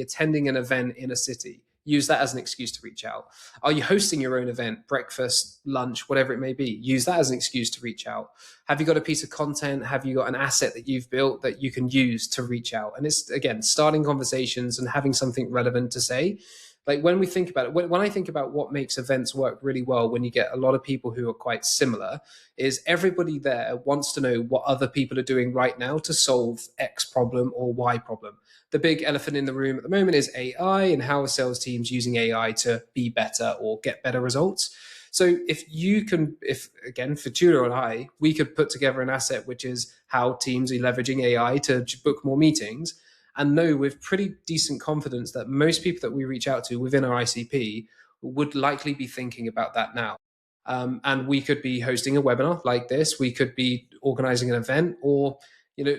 attending an event in a city? Use that as an excuse to reach out. Are you hosting your own event, breakfast, lunch, whatever it may be? Use that as an excuse to reach out. Have you got a piece of content? Have you got an asset that you've built that you can use to reach out? And it's, again, starting conversations and having something relevant to say. Like when we think about it, when I think about what makes events work really well, when you get a lot of people who are quite similar, is everybody there wants to know what other people are doing right now to solve X problem or Y problem. The big elephant in the room at the moment is AI, and how are sales teams using AI to be better or get better results. So if again, for Tudor and I, we could put together an asset which is how teams are leveraging AI to book more meetings, and know with pretty decent confidence that most people that we reach out to within our ICP would likely be thinking about that now. And we could be hosting a webinar like this. We could be organizing an event, or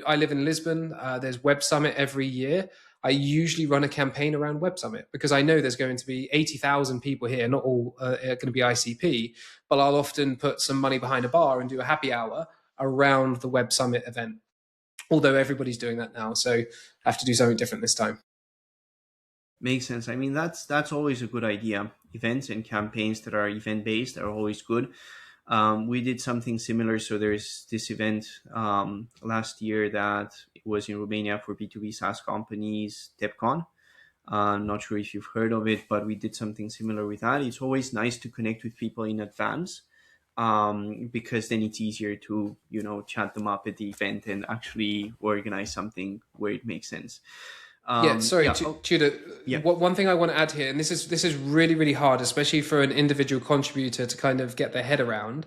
I live in Lisbon. There's Web Summit every year. I usually run a campaign around Web Summit because I know there's going to be 80,000 people here. Not all are going to be ICP, but I'll often put some money behind a bar and do a happy hour around the Web Summit event. Although everybody's doing that now, so I have to do something different this time. Makes sense. I mean, that's always a good idea. Events and campaigns that are event based are always good. We did something similar. So there's this event last year that was in Romania for B2B SaaS companies, TEPCon. I'm not sure if you've heard of it, but we did something similar with that. It's always nice to connect with people in advance, because then it's easier to chat them up at the event and actually organize something where it makes sense. Yeah, sorry, Yeah. Oh, Tudor. yeah. One thing I want to add here, and this is really really hard, especially for an individual contributor to kind of get their head around.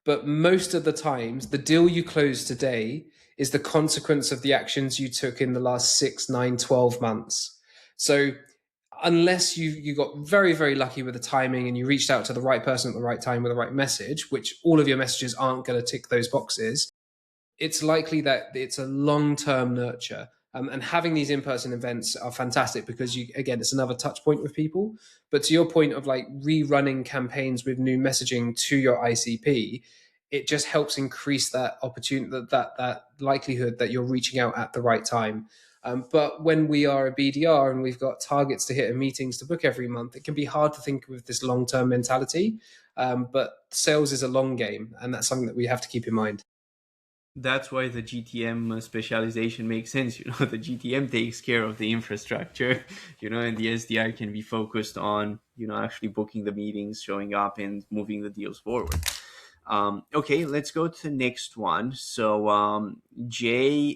But most of the times, the deal you close today is the consequence of the actions you took in the last 6, 9, 12 months. So unless you got very very lucky with the timing and you reached out to the right person at the right time with the right message, which all of your messages aren't going to tick those boxes, it's likely that it's a long-term nurture. And having these in-person events are fantastic because again, it's another touch point with people. But to your point of like rerunning campaigns with new messaging to your ICP, it just helps increase that opportunity, that likelihood that you're reaching out at the right time. But when we are a BDR and we've got targets to hit and meetings to book every month, it can be hard to think with this long-term mentality. But sales is a long game, and that's something that we have to keep in mind. That's why the GTM specialization makes sense. The GTM takes care of the infrastructure, and the SDR can be focused on, actually booking the meetings, showing up, and moving the deals forward. Okay, let's go to the next one. So JMZT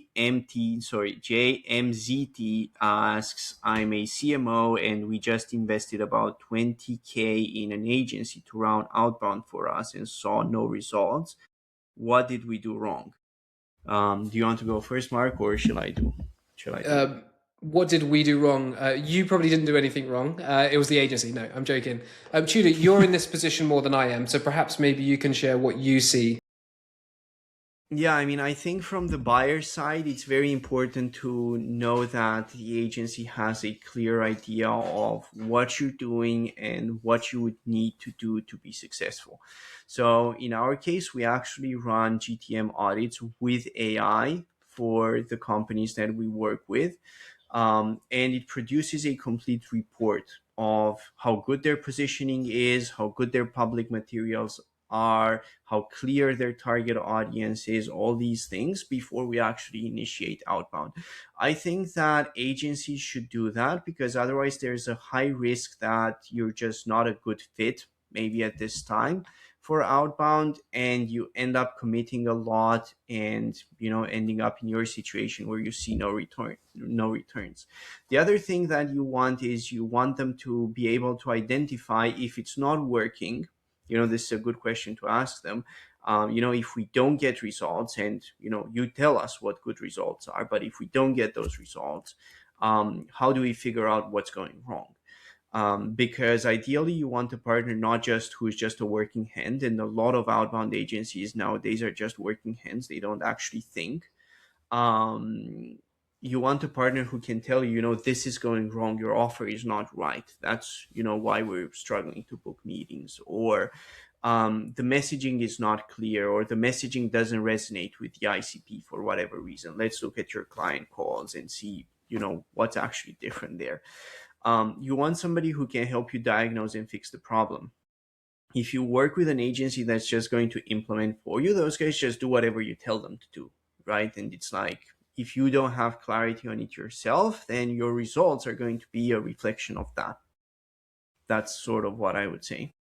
asks, I'm a CMO and we just invested about 20K in an agency to run outbound for us and saw no results. What did we do wrong? Do you want to go first, Mark, or shall I do? Shall I do it? What did we do wrong? You probably didn't do anything wrong. It was the agency. No, I'm joking. Tudor, you're in this position more than I am, so perhaps maybe you can share what you see. Yeah, I mean, I think from the buyer side, it's very important to know that the agency has a clear idea of what you're doing and what you would need to do to be successful. So in our case, we actually run GTM audits with AI for the companies that we work with. And it produces a complete report of how good their positioning is, how good their public materials are, how clear their target audience is, all these things before we actually initiate outbound. I think that agencies should do that because otherwise there's a high risk that you're just not a good fit, maybe at this time, for outbound, and you end up committing a lot and ending up in your situation where you see no returns. The other thing that you want is you want them to be able to identify if it's not working. This is a good question to ask them. If we don't get results, and you tell us what good results are, but if we don't get those results, how do we figure out what's going wrong? Because ideally you want a partner not just who's just a working hand, and a lot of outbound agencies nowadays are just working hands. They don't actually think. um, you want a partner who can tell you, this is going wrong, your offer is not right, that's why we're struggling to book meetings, or the messaging is not clear, or the messaging doesn't resonate with the ICP for whatever reason. Let's look at your client calls and see what's actually different there. You want somebody who can help you diagnose and fix the problem. If you work with an agency that's just going to implement for you, those guys just do whatever you tell them to do, right? And it's like, if you don't have clarity on it yourself, then your results are going to be a reflection of that. That's sort of what I would say.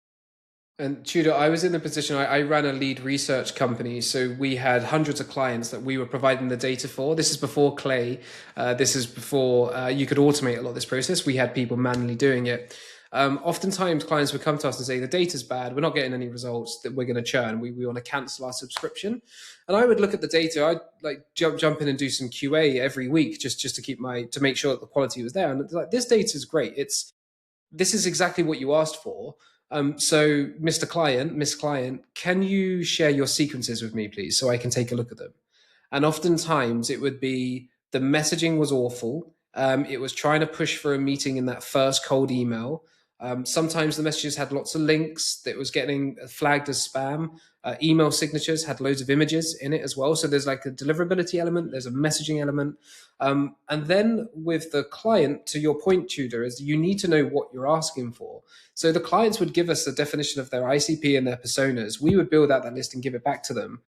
And Tudor, I was in the position, I ran a lead research company. So we had hundreds of clients that we were providing the data for. This is before Clay. This is before you could automate a lot of this process. We had people manually doing it. Oftentimes clients would come to us and say, the data's bad. We're not getting any results, that we're going to churn. We want to cancel our subscription. And I would look at the data. I'd like jump in and do some QA every week just to to make sure that the quality was there. And it's like, this data is great. This is exactly what you asked for. So, Mr. Client, Miss Client, can you share your sequences with me, please, so I can take a look at them? And oftentimes it would be the messaging was awful. It was trying to push for a meeting in that first cold email. Sometimes the messages had lots of links that was getting flagged as spam. Email signatures had loads of images in it as well. So there's like a deliverability element, there's a messaging element. And then with the client, to your point, Tudor, is you need to know what you're asking for. So the clients would give us a definition of their ICP and their personas. We would build out that list and give it back to them,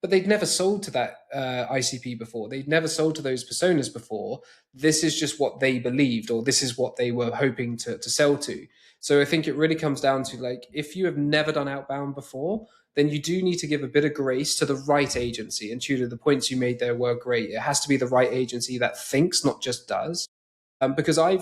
but they'd never sold to that ICP before. They'd never sold to those personas before. This is just what they believed, or this is what they were hoping to sell to. So I think it really comes down to, like, if you have never done outbound before, then you do need to give a bit of grace to the right agency. And Tudor, the points you made there were great. It has to be the right agency that thinks, not just does. Because I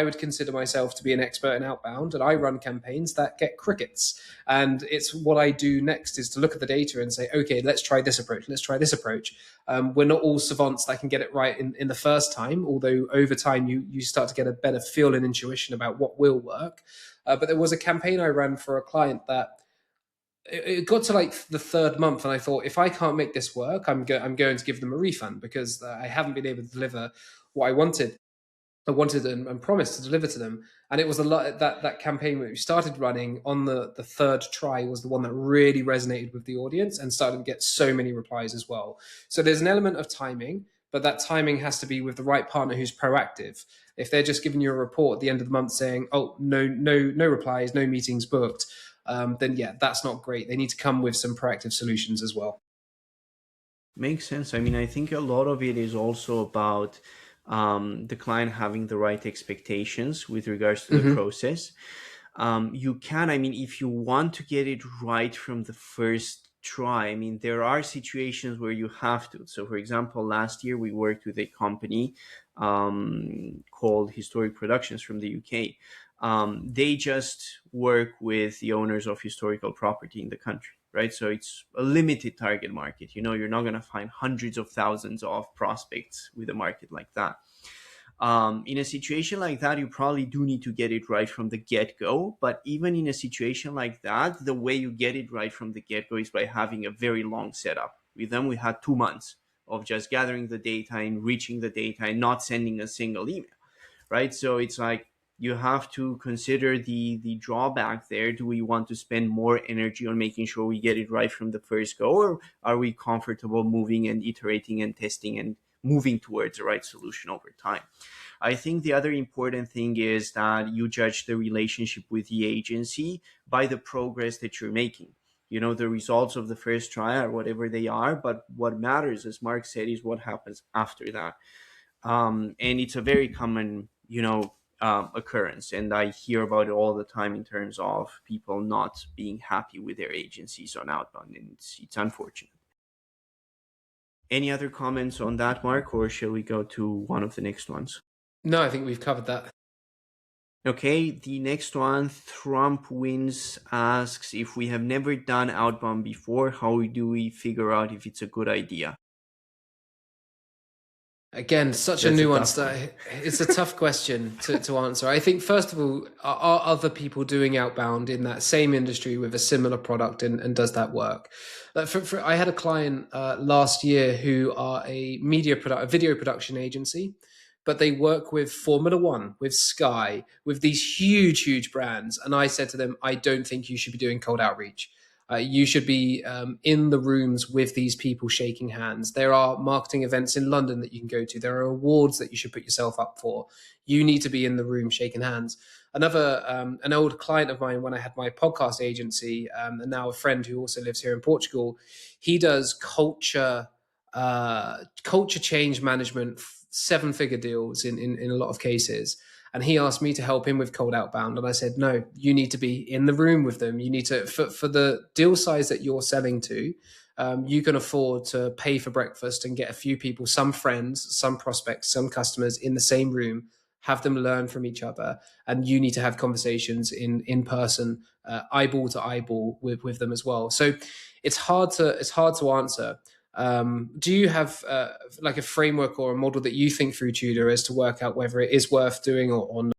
would consider myself to be an expert in outbound, and I run campaigns that get crickets. And it's what I do next is to look at the data and say, okay, let's try this approach. Let's try this approach. We're not all savants that can get it right in the first time, although over time you start to get a better feel and intuition about what will work. But there was a campaign I ran for a client that it got to like the third month, and I thought, if I can't make this work, I'm going to give them a refund, because I haven't been able to deliver what I wanted and promised to deliver to them. And it was a lot that campaign that we started running on the third try was the one that really resonated with the audience and started to get so many replies as well. So there's an element of timing, but that timing has to be with the right partner who's proactive. If they're just giving you a report at the end of the month saying, oh, no replies, no meetings booked, then yeah, that's not great. They need to come with some proactive solutions as well. Makes sense. I mean, I think a lot of it is also about the client having the right expectations with regards to the Mm-hmm. process. You can, I mean, if you want to get it right from the first try, I mean, there are situations where you have to. So, for example, last year we worked with a company called Historic Productions from the UK. They just work with the owners of historical property in the country, right? So it's a limited target market. You know, you're not going to find hundreds of thousands of prospects with a market like that. In a situation like that, you probably do need to get it right from the get go. But even in a situation like that, the way you get it right from the get go is by having a very long setup. With them, we had 2 months of just gathering the data and reaching the data and not sending a single email, right? So it's like you have to consider the drawback there. Do we want to spend more energy on making sure we get it right from the first go, or are we comfortable moving and iterating and testing and moving towards the right solution over time? I think the other important thing is that you judge the relationship with the agency by the progress that you're making. You know, the results of the first try are whatever they are, but what matters, as Mark said, is what happens after that. And it's a very common, occurrence, and I hear about it all the time in terms of people not being happy with their agencies on outbound, and it's unfortunate. Any other comments on that, Mark, or shall we go to one of the next ones? No, I think we've covered that. Okay, the next one, Trump Wins asks, if we have never done outbound before, how do we figure out if it's a good idea? Again, such a That's a nuance tough one. that it's a tough question to answer. I think, first of all, are other people doing outbound in that same industry with a similar product, and does that work? I had a client last year who are a video production agency, but they work with Formula One, with Sky, with these huge brands. And I said to them, I don't think you should be doing cold outreach. You should be in the rooms with these people shaking hands. There are marketing events in London that you can go to. There are awards that you should put yourself up for. You need to be in the room shaking hands. An old client of mine when I had my podcast agency, and now a friend who also lives here in Portugal, he does culture change management, seven-figure deals in a lot of cases. And he asked me to help him with cold outbound. And I said, no, you need to be in the room with them. You need to, for the deal size that you're selling to, you can afford to pay for breakfast and get a few people, some friends, some prospects, some customers in the same room, have them learn from each other. And you need to have conversations in person, eyeball to eyeball with them as well. So it's hard to answer. Do you have like a framework or a model that you think through, Tudor, as to work out whether it is worth doing or not?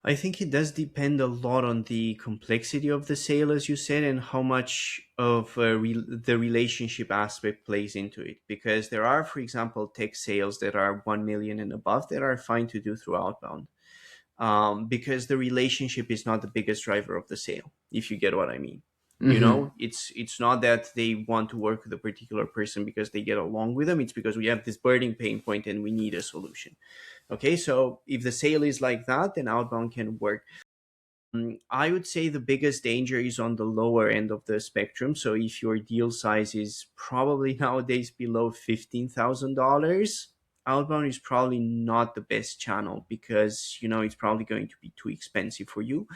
I think it does depend a lot on the complexity of the sale, as you said, and how much of the relationship aspect plays into it. Because there are, for example, tech sales that are 1 million and above that are fine to do through outbound, because the relationship is not the biggest driver of the sale, if you get what I mean. You Mm-hmm. know, it's not that they want to work with a particular person because they get along with them. It's because we have this burning pain point and we need a solution. Okay, so if the sale is like that, then outbound can work. I would say the biggest danger is on the lower end of the spectrum. So if your deal size is probably nowadays below $15,000, outbound is probably not the best channel, because it's probably going to be too expensive for you.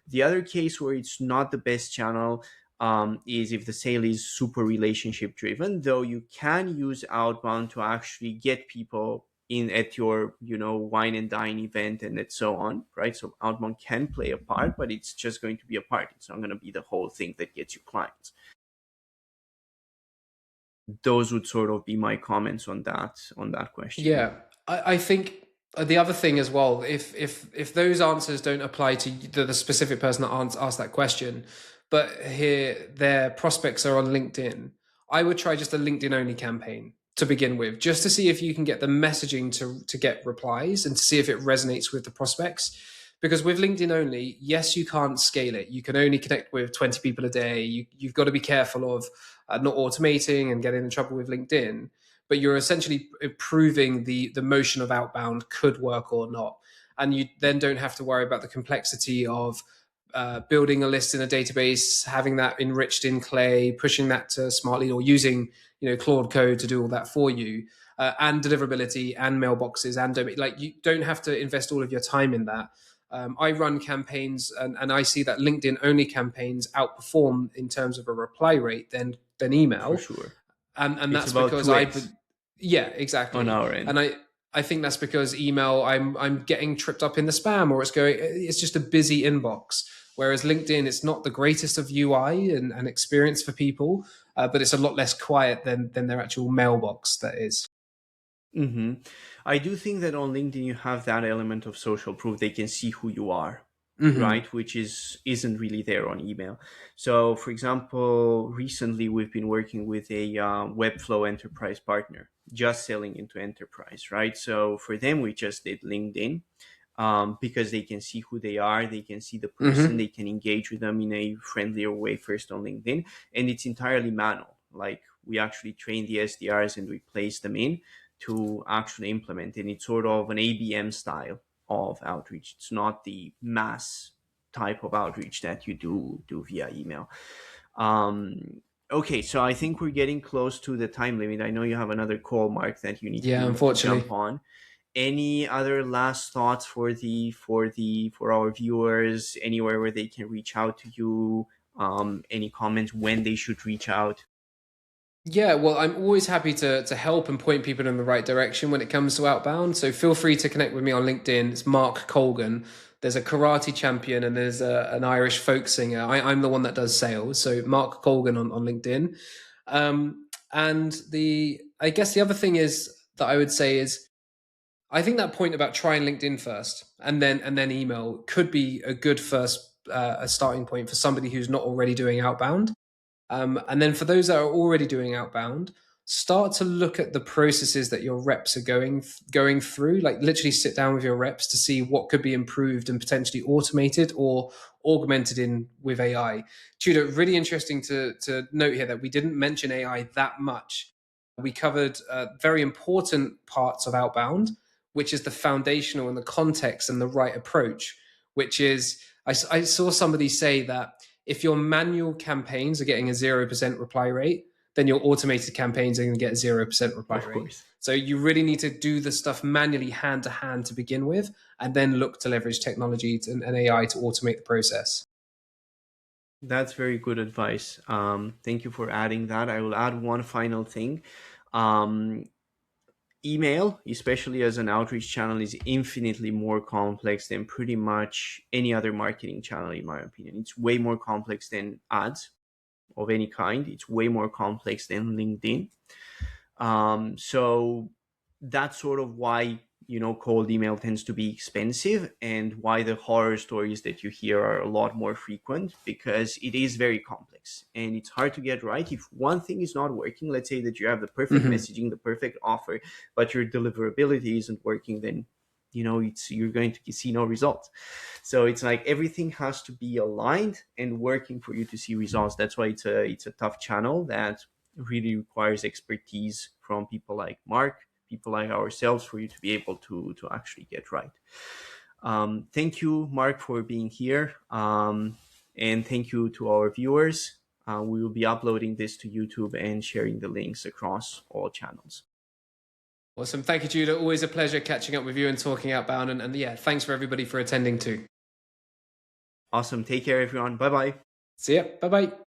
The other case where it's not the best channel is if the sale is super relationship driven, though you can use outbound to actually get people in at your wine and dine event and so on, right? So outbound can play a part, but it's just going to be a part. It's not going to be the whole thing that gets you clients. Those would sort of be my comments on that question. Yeah, I think the other thing as well, if those answers don't apply to the specific person that asked that question, but here their prospects are on LinkedIn, I would try just a LinkedIn only campaign to begin with, just to see if you can get the messaging to get replies and to see if it resonates with the prospects. Because with LinkedIn only, yes, you can't scale it. You can only connect with 20 people a day. You've got to be careful of not automating and getting in trouble with LinkedIn, but you're essentially proving the motion of outbound could work or not. And you then don't have to worry about the complexity of building a list in a database, having that enriched in Clay, pushing that to Smartly, or using Claude Code to do all that for you, and deliverability and mailboxes and domain. Like, you don't have to invest all of your time in that. I run campaigns, and I see that LinkedIn only campaigns outperform in terms of a reply rate than For email, sure. and It's that's about because 2x yeah, on exactly. our end. And I think that's because email, I'm getting tripped up in the spam, or it's just a busy inbox. Whereas LinkedIn, it's not the greatest of UI and experience for people, but it's a lot less quiet than their actual mailbox. That is. hmm I do think that on LinkedIn you have that element of social proof. They can see who you are, Mm-hmm. right? Which isn't really there on email. So, for example, recently we've been working with a Webflow enterprise partner, just selling into enterprise, right? So for them, we just did LinkedIn, because they can see who they are, they can see the person, Mm-hmm. they can engage with them in a friendlier way first on LinkedIn, and it's entirely manual. Like, we actually train the SDRs and we place them in to actually implement, and it's sort of an ABM style of outreach. It's not the mass type of outreach that you do via email. Okay, so I think we're getting close to the time limit. I know you have another call, Mark, that you need Yeah, to jump unfortunately. on. Any other last thoughts for our viewers? Anywhere where they can reach out to you? Any comments when they should reach out? Yeah, well, I'm always happy to help and point people in the right direction when it comes to outbound. So feel free to connect with me on LinkedIn. It's Mark Colgan. There's a karate champion and there's an Irish folk singer. I'm the one that does sales. So Mark Colgan on LinkedIn. And I guess the other thing is that I would say is, I think that point about trying LinkedIn first and then email could be a good first a starting point for somebody who's not already doing outbound. And then for those that are already doing outbound, start to look at the processes that your reps are going through. Like, literally sit down with your reps to see what could be improved and potentially automated or augmented in with AI. Tudor, really interesting to note here that we didn't mention AI that much. We covered very important parts of outbound, which is the foundational and the context and the right approach. Which is, I saw somebody say that if your manual campaigns are getting a 0% reply rate, then your automated campaigns are going to get 0% reply Of rate. course. So you really need to do the stuff manually, hand to hand to begin with, and then look to leverage technology and AI to automate the process. That's very good advice. Thank you for adding that. I will add one final thing. Um, Email, especially as an outreach channel, is infinitely more complex than pretty much any other marketing channel, in my opinion. It's way more complex than ads of any kind. It's way more complex than LinkedIn. So that's sort of why, cold email tends to be expensive, and why the horror stories that you hear are a lot more frequent, because it is very complex and it's hard to get right. If one thing is not working, let's say that you have the perfect Mm-hmm. messaging, the perfect offer, but your deliverability isn't working, then you're going to see no results. So it's like everything has to be aligned and working for you to see results. That's why it's a tough channel that really requires expertise from people like Mark, people like ourselves, for you to be able to actually get right. Thank you, Mark, for being here, and thank you to our viewers. We will be uploading this to YouTube and sharing the links across all channels. Awesome. Thank you, Tudor. Always a pleasure catching up with you and talking outbound. And yeah, thanks for everybody for attending too. Awesome. Take care, everyone. Bye bye. See ya. Bye bye.